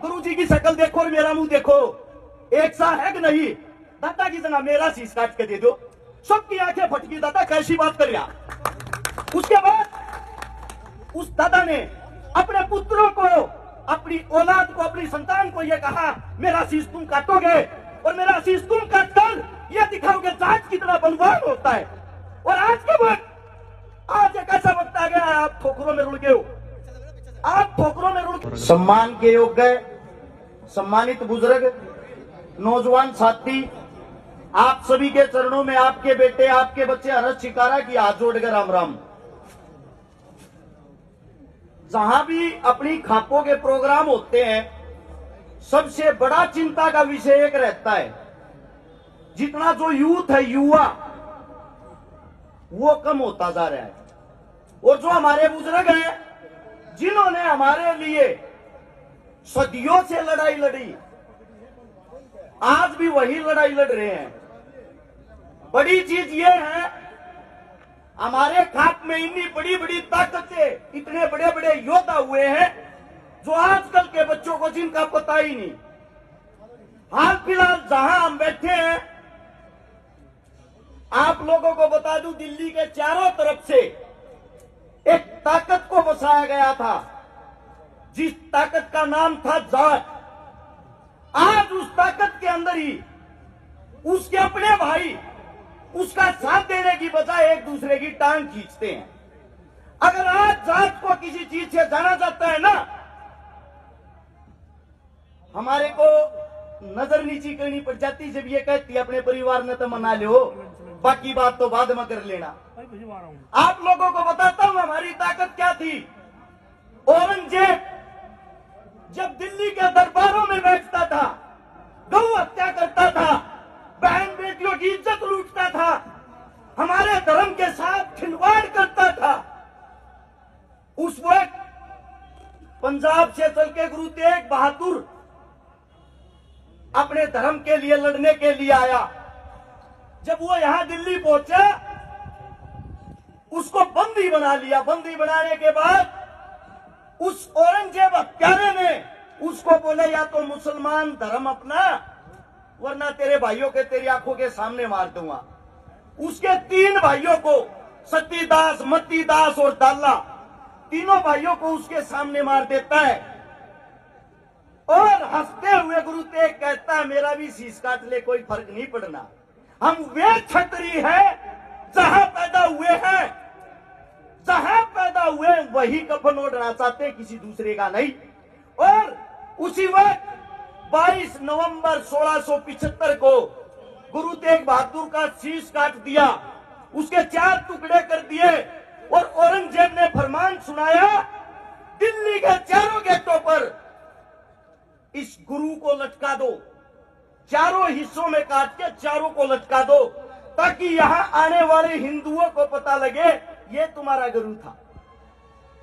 गुरुजी की शक्ल देखो और मेरा मुंह देखो, एक सा है कि नहीं? दादा की जना मेरा शीश काट के दे दो। सबकी आंखें फटकी, दादा कैसी बात कर रहा। उसके बाद उस दादा ने अपने पुत्रों को, अपनी औलाद को, अपनी संतान को यह कहा, मेरा शीश तुम काटोगे और मेरा शीश तुम काटकर यह दिखाओगे जांच कितना बलवान होता है। और आज के वक्त, आज एक ऐसा वक्त आ गया है, आप ठोकरों में रुड़ गए हो, आप ठोकरों में रुड़। सम्मान के योग्य सम्मानित बुजुर्ग, नौजवान साथी, आप सभी के चरणों में आपके बेटे, आपके बच्चे हर्ष शिकारा की हाथ जोड़कर राम राम। जहां भी अपनी खापों के प्रोग्राम होते हैं, सबसे बड़ा चिंता का विषय एक रहता है, जितना जो यूथ है, युवा, वो कम होता जा रहा है। और जो हमारे बुजुर्ग हैं, जिन्होंने हमारे लिए सदियों से लड़ाई लड़ी, आज भी वही लड़ाई लड़ रहे हैं। बड़ी चीज ये है, हमारे खाप में इतनी बड़ी बड़ी ताकतें, इतने बड़े बड़े योद्धा हुए हैं, जो आजकल के बच्चों को जिनका पता ही नहीं। हाल फिलहाल जहां हम बैठे हैं, आप लोगों को बता दूं, दिल्ली के चारों तरफ से एक ताकत को बसाया गया था, जिस ताकत का नाम था जाट। आज उस ताकत के अंदर ही उसके अपने भाई उसका साथ देने की बजाय एक दूसरे की टांग खींचते हैं। अगर आज जात को किसी चीज से जाना जाता है ना, हमारे को नजर नीची करनी पड़ जाती जब ये कहती है अपने परिवार ने तो मना लो, बाकी बात तो बाद में कर लेना। आप लोगों को बताता हूं हमारी ताकत क्या थी। औरंगजेब जब दिल्ली के दरबारों में बैठता था, गौ हत्या करता था, बहन बेटियों की इज्जत लूटता था, हमारे धर्म के साथ खिलवाड़ करता था, उस वक्त पंजाब से चल के गुरु तेग बहादुर अपने धर्म के लिए लड़ने के लिए आया। जब वो यहां दिल्ली पहुंचा, उसको बंदी बना लिया। बंदी बनाने के बाद उस औरंगजेब हत्यारे ने उसको बोले, या तो मुसलमान धर्म अपना, वरना तेरे भाइयों के तेरी आंखों के सामने मार दूंगा। उसके 3 भाइयों को, सतीदास, मतीदास और दाला, तीनों भाइयों को उसके सामने मार देता है। और हंसते हुए गुरु तेग कहता है, मेरा भी शीश काट ले, कोई फर्क नहीं पड़ना। हम वे क्षत्रिय हैं जहां पैदा हुए हैं, जहां पैदा हुए वही कफन ओढ़ना चाहते, किसी दूसरे का नहीं। और उसी वक्त 22 नवंबर 1675 को गुरु तेग बहादुर का शीश काट दिया, उसके 4 टुकड़े कर दिए। और औरंगजेब ने फरमान सुनाया, दिल्ली के चारों गेटों पर इस गुरु को लटका दो, चारों हिस्सों में काट के चारों को लटका दो, ताकि यहां आने वाले हिंदुओं को पता लगे ये तुम्हारा गुरु था।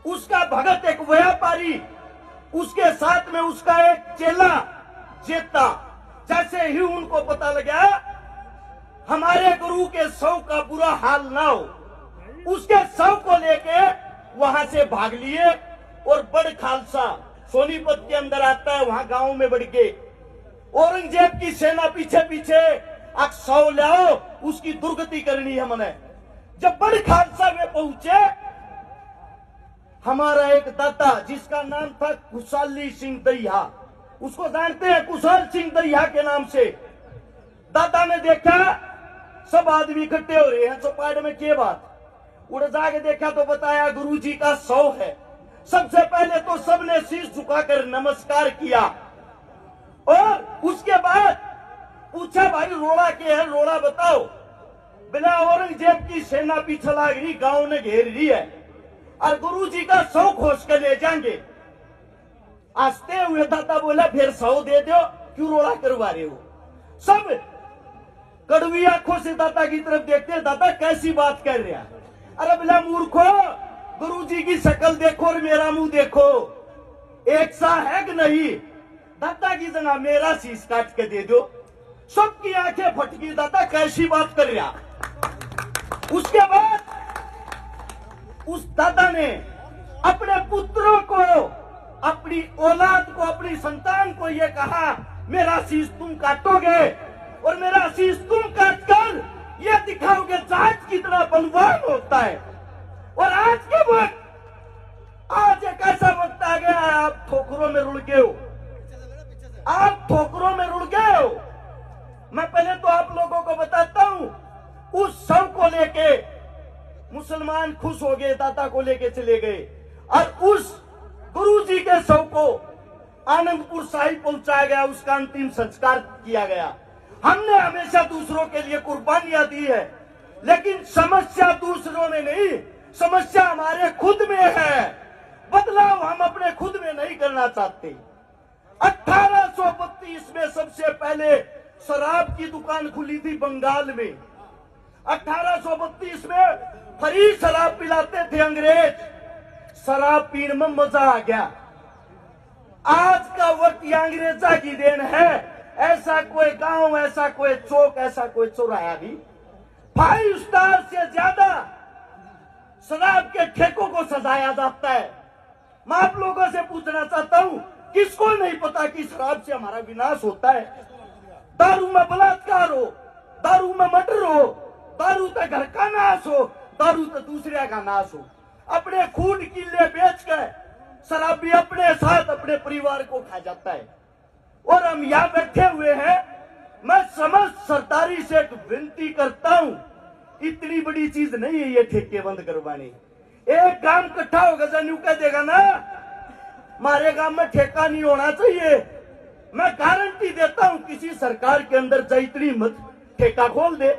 उसका भगत एक व्यापारी, उसके साथ में उसका एक चेला जेता। जैसे ही उनको पता लगा हमारे गुरु के शव का बुरा हाल ना हो, उसके शव को लेके वहां से भाग लिए और बड़ खालसा सोनीपत के अंदर आता है, वहां गांव में बढ़ के औरंगजेब की सेना पीछे पीछे, अब शव लाओ, उसकी दुर्गति करनी है हमने। जब बड़ खालसा में पहुंचे, हमारा एक दाता जिसका नाम था खुशाली सिंह दहिया, उसको जानते हैं कुशाल सिंह दहिया के नाम से। दादा ने देखा सब आदमी इकट्ठे हो रहे हैं, चौपाट में क्या बात, उड़ जाके देखा तो बताया गुरुजी का शव है। सबसे पहले तो सबने शीश झुकाकर नमस्कार किया और उसके बाद पूछा, भाई रोड़ा क्या है, रोड़ा बताओ। बिना औरंगजेब की सेना पीछे लाग रही, गांव ने घेर रही है और गुरुजी का शव खोज कर ले जाएंगे। हंसते हुए दादा बोला, फिर शव दे दो, क्यों रोड़ा करवा रहे हो। सब कड़वी आंखों से दादा की तरफ देखते, दादा कैसी बात कर रहे हैं। अरे बिला मूर्खो, गुरुजी की शक्ल देखो और मेरा मुंह देखो, एक सा है कि नहीं। दादा की जना मेरा शीश काट के दे दो। सबकी आंखें फटकी, दादा कैसी बात कर रहा। उसके बाद उस दादा ने अपने पुत्रों को अपनी औलाद को, अपनी संतान को ये कहा मेरा शीश तुम काटोगे और मेरा शीश तुम काटकर ये दिखाओगे जाट कितना बलवान होता है। और आज के वक्त, आज एक ऐसा वक्त आ गया है, आप ठोकरों में रुल गए हो, आप ठोकरों में रुल गए हो। मैं पहले तो आप लोगों को बताता हूं, उस शव को लेके मुसलमान खुश हो गए, दाता को लेके चले गए और उस गुरुजी के शव को आनंदपुर साहिब पहुंचाया गया, उसका अंतिम संस्कार किया गया। हमने हमेशा दूसरों के लिए कुर्बानियां दी है, लेकिन समस्या दूसरों में नहीं, समस्या हमारे खुद में है। बदलाव हम अपने खुद में नहीं करना चाहते। 1832 में सबसे पहले शराब की दुकान खुली थी बंगाल में। 1832 में फ्री शराब पिलाते थे अंग्रेज, शराब पीने में मजा आ गया। आज का वक्त ये अंग्रेजा की देन है। ऐसा कोई गांव, ऐसा कोई चौक, ऐसा कोई चौराहा भी 5 स्टार से ज्यादा शराब के ठेकों को सजाया जाता है। मैं आप लोगों से पूछना चाहता हूं, किसको नहीं पता कि शराब से हमारा विनाश होता है? दारू में बलात्कार हो, दारू में मर्डर हो, दारू तो घर का नाश हो, दारू तो दूसरे का नाश हो। अपने खून किले बेचकर शराबी अपने साथ अपने परिवार को खा जाता है। और हम यहाँ बैठे हुए हैं, मैं समस्त सरदारी से एक विनती करता हूँ, इतनी बड़ी चीज नहीं है ये ठेके बंद करवानी। एक गांव इकट्ठा होगा जन कह देगा ना हमारे गांव में ठेका नहीं होना चाहिए, मैं गारंटी देता हूं किसी सरकार के अंदर जाइतनी मत ठेका खोल दे।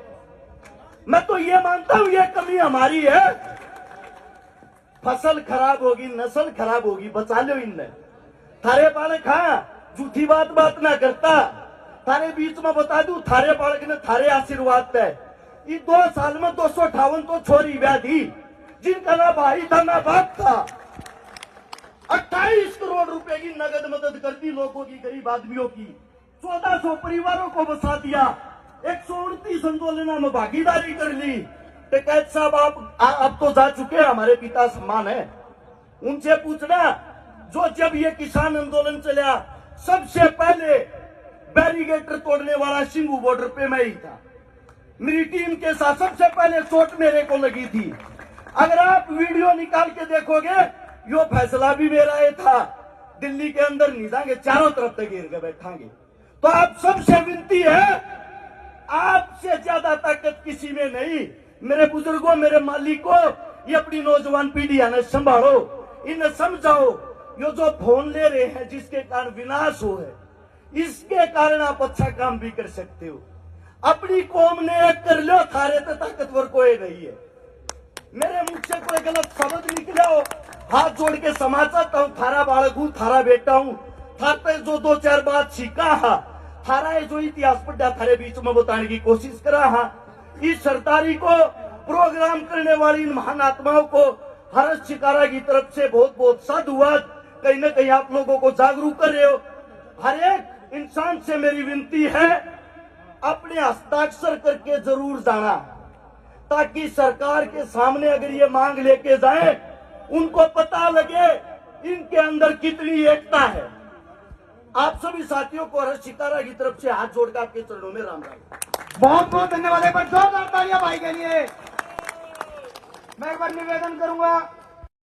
मैं तो ये मानता हूं ये कमी हमारी है। फसल खराब होगी, नस्ल खराब होगी, बचा लो इनने। थारे बालक हाँ झूठी बात ना करता, थारे बीच में बता दू, थारे बालक ने थारे आशीर्वाद है। ये 2 साल में 258 तो छोरी ब्याह थी, जिनका ना भाई था ना बाप था। 28 करोड़ रुपए की नगद मदद कर दी लोगों की, गरीब आदमियों की। 1400 परिवारों को बसा दिया। 129 आंदोलनों में भागीदारी कर ली। टिकैत साहब आप अब तो जा चुके हैं, हमारे पिता सम्मान है, उनसे पूछना जो जब ये किसान आंदोलन चला सबसे पहले बैरिगेटर तोड़ने वाला सिंगू बॉर्डर पे मैं ही था। मेरी टीम के साथ सबसे पहले चोट मेरे को लगी थी। अगर आप वीडियो निकाल के देखोगे, यो फैसला भी मेरा ये था, दिल्ली के अंदर नहीं जाएंगे, चारों तरफ तक घेर के बैठांगे। तो आप सबसे विनती है, आपसे ज्यादा ताकत किसी में नहीं। मेरे बुजुर्गों, मेरे मालिकों, ये अपनी नौजवान पीढ़ी है, संभालो, इन्हें समझाओ। यो जो फोन ले रहे हैं जिसके कारण विनाश हो है, इसके कारण आप अच्छा काम भी कर सकते हो। अपनी कौम ने एक कर लो, थारे तो ताकतवर कोई नहीं है। मेरे मुख से कोई गलत शब्द निकला हो, हाथ जोड़ के क्षमा चाहता हूँ। थारा बालक हूँ, थारा बेटा हूँ, थार पे जो 2-4 बात सीखा हा, थारा जो इतिहास पढ़ा थारे बीच में बताने की कोशिश करा हा। इस सरदारी को प्रोग्राम करने वाली इन महान आत्माओं को हर्ष शिकारा की तरफ से बहुत बहुत साधुवाद। कहीं न कहीं आप लोगों को जागरूक कर रहे हो। हर एक इंसान से मेरी विनती है, अपने हस्ताक्षर करके जरूर जाना, ताकि सरकार के सामने अगर ये मांग लेके जाए, उनको पता लगे इनके अंदर कितनी एकता है। आप सभी साथियों को हर्ष शिकारा की तरफ से हाथ जोड़कर आपके चरणों में राम राम। बहुत बहुत धन्यवाद है, जोरदार तालियां भाई के लिए। मैं एक बार निवेदन करूंगा